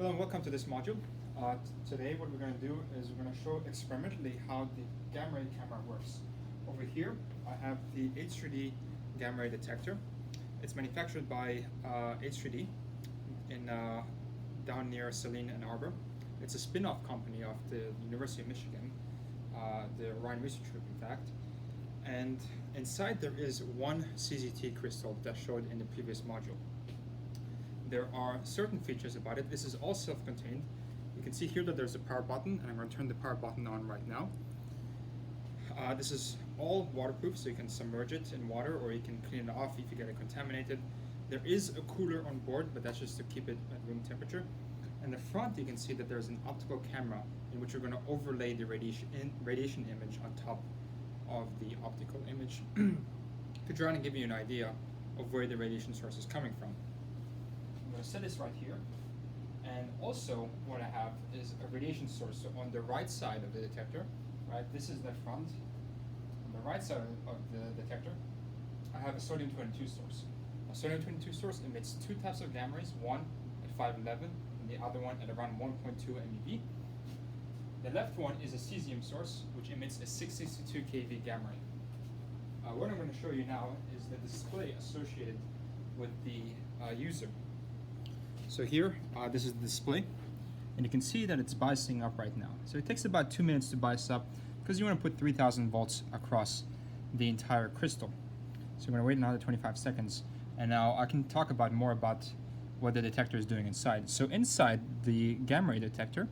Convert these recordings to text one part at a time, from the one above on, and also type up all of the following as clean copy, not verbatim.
Hello and welcome to this module. Today what we're going to do is we're going to show experimentally how the gamma ray camera works. Over here I have the H3D gamma ray detector. It's manufactured by H3D in down near Saline and Arbor. It's a spin-off company of the University of Michigan, the Ryan Research Group in fact. And inside there is one CZT crystal that showed in the previous module. There are certain features about it. This is all self-contained. You can see here that there's a power button, and I'm going to turn the power button on right now. This is all waterproof, so you can submerge it in water or you can clean it off if you get it contaminated. There is a cooler on board, but that's just to keep it at room temperature. In the front, you can see that there's an optical camera in which you're going to overlay the radiation image on top of the optical image to try and give you an idea of where the radiation source is coming from. I'm going to set this right here, and also what I have is a radiation source. So on the right side of the detector, right, this is the front. On the right side of the detector, I have a sodium-22 source. A sodium-22 source emits two types of gamma rays, one at 511 and the other one at around 1.2 MeV. The left one is a cesium source, which emits a 662 kV gamma ray. What I'm going to show you now is the display associated with the user. So here, this is the display, and you can see that it's biasing up right now. So it takes about 2 minutes to bias up because you want to put 3000 volts across the entire crystal. So we're going to wait another 25 seconds, and now I can talk more about what the detector is doing inside. So inside the gamma ray detector,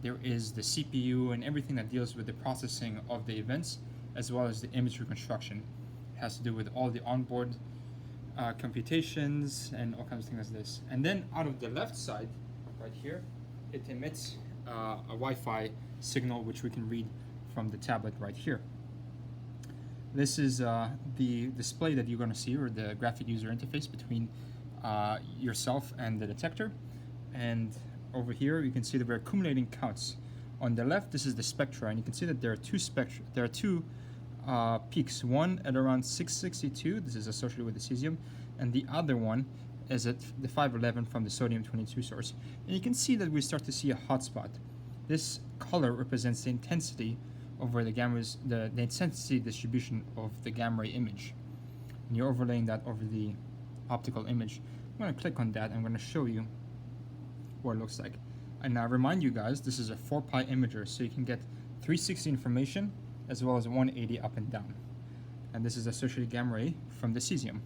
there is the CPU and everything that deals with the processing of the events, as well as the image reconstruction. It has to do with all the onboard computations and all kinds of things like this. And then out of the left side, right here, it emits a Wi-Fi signal which we can read from the tablet right here. This is the display that you're going to see, or the graphic user interface between yourself and the detector. And over here you can see that we're accumulating counts. On the left, this is the spectra, and you can see that there are two peaks, one at around 662, this is associated with the cesium, and the other one is at the 511 from the sodium-22 source. And you can see that we start to see a hotspot. This color represents the intensity over the gamma's, the intensity distribution of the gamma ray image. And you're overlaying that over the optical image. I'm going to click on that and I'm going to show you what it looks like. And now remind you guys, this is a 4-pi imager, so you can get 360 information as well as 180 up and down. And this is associated gamma ray from the cesium.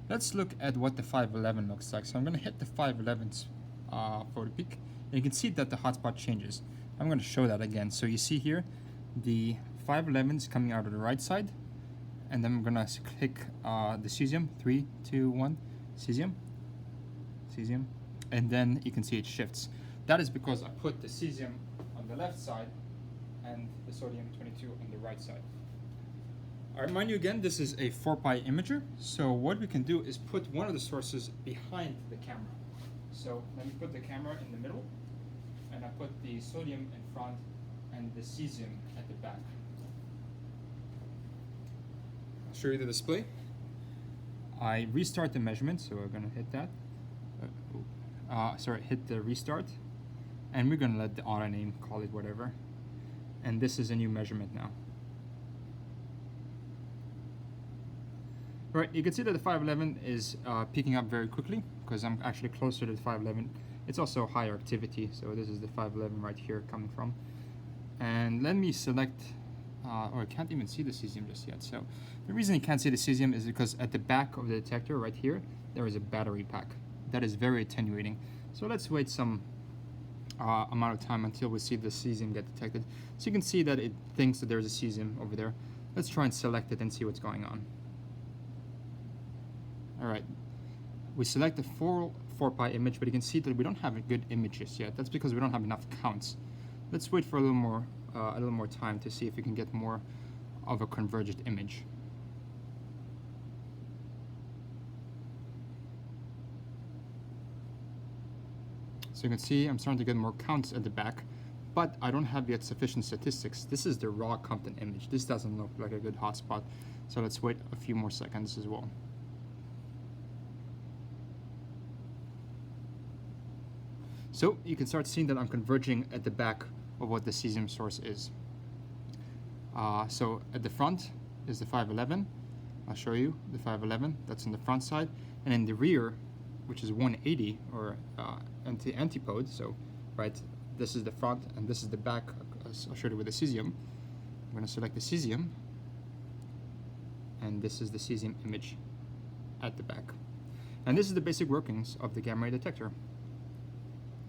Let's look at what the 511 looks like. So I'm going to hit the 511's photo peak, and you can see that the hotspot changes. I'm going to show that again. So you see here, the 511 is coming out of the right side, and then I'm going to click the cesium, 3, 2, 1, cesium, and then you can see it shifts. That is because I put the cesium on the left side and the sodium-22 on the right side. I remind you again, this is a 4-pi imager, so what we can do is put one of the sources behind the camera. So let me put the camera in the middle, and I put the sodium in front and the cesium at the back. I'll show you the display. I restart the measurement, so we're going to hit that. Hit the restart, and we're going to let the auto name, call it whatever. And this is a new measurement now. Right, you can see that the 511 is peaking up very quickly because I'm actually closer to the 511. It's also higher activity, so this is the 511 right here coming from. And let me select, I can't even see the cesium just yet. So the reason you can't see the cesium is because at the back of the detector right here, there is a battery pack. That is very attenuating. So let's wait some amount of time until we see the cesium get detected. So you can see that it thinks that there's a cesium over there. Let's try and select it and see what's going on. Alright, we select the 4-pi image, but you can see that we don't have good images yet. That's because we don't have enough counts. Let's wait for a little more time to see if we can get more of a convergent image. So you can see I'm starting to get more counts at the back, but I don't have yet sufficient statistics. This is the raw Compton image. This doesn't look like a good hotspot. So let's wait a few more seconds as well. So you can start seeing that I'm converging at the back of what the cesium source is. So at the front is the 511. I'll show you the 511. That's on the front side, and in the rear, which is 180 or antipode. So, right, this is the front and this is the back. I'll show you with the cesium. I'm going to select the cesium, and this is the cesium image at the back. And this is the basic workings of the gamma ray detector.